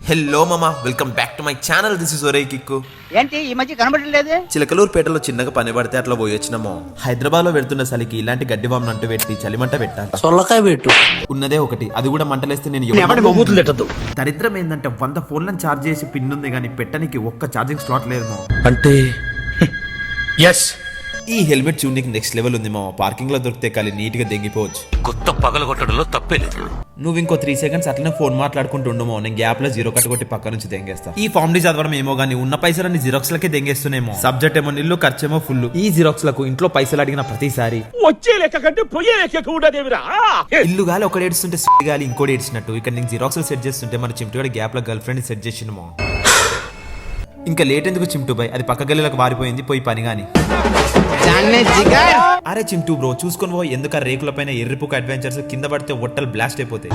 Hello మామా, welcome back to my channel. This is ఒరే kick. ఏంటి ఈ మధ్య కనబడలేదు? చిలకలూరుపేటలో చిన్నగా పని పడితే అట్లా పోయి వచ్చినాము. హైదరాబాద్ లో పెడుతున్న చలికి ఇలాంటి గడ్డి బాంబు నంటు పెట్టి చలిమంట పెట్టాలి. సొల్లకాయ పెట్టు ఉన్నదే ఒకటి, అది కూడా మంటలేస్తే నేను దరిద్రం ఏంటంటే 100 ఫోన్లను ఛార్జ్ చేసి పిన్ ఉంది కానీ పెట్టడానికి ఒక్క ఛార్జింగ్ స్లాట్ లేదు మా. అంటే ఎస్ ఈ హెల్మెట్ చూడడానికి నెక్స్ట్ లెవెల్ ఉంది మా. పార్కింగ్ లో దొరికితే ఖాళీ నీట్ గా దెంగిపోవచ్చు. కొత్త పగల కొట్టడంలో తప్పే లేదు. నువ్వు ఇంకో 3 సెకండ్స్ అట్లనే ఫోన్ మాట్లాడుకుంటుండమో, నేను గ్యాప్ లో 0 కట్ కొట్టి పక్క నుంచి దెంగేస్తా. ఈ ఫార్మ్ చదవడం ఏమో గానీ ఉన్న పైసలన్నీ జిరాక్స్ లకే దెంగేస్తున్నామో. సబ్జెక్ట్ ఏమో నిల్లు, ఖర్చేమో ఫుల్. ఈ జిరాక్స్ లకు ఇంట్లో పైసలు అడిగిన ప్రతిసారి వచ్చే లెక్క కంటే పోయే లెక్క కూడా దేవిరా. ఇల్లు గాలి ఒకటి ఏడుస్తుంటే గాలి ఇంకోటి ఏడ్చినట్టు ఇక్కడ నేను జిరాక్స్ సెట్ చేస్తుంటే మన చింటుగాడి గ్యాప్ లో గర్ల్ ఫ్రెండ్ సెట్ చేసినమో. ఇంకా లేట్ ఎందుకు చింటూ బాయ్, అది పక్క గల్లీలకు వారిపోయింది, పోయి పని గాని. అరే చింటూ బ్రో చూసుకొని పో, ఎందుకు రేకుల పైన ఎర్రిపుక అడ్వెంచర్స్ కింద పడితే ఒట్టలు బ్లాస్ట్ అయిపోతాయి.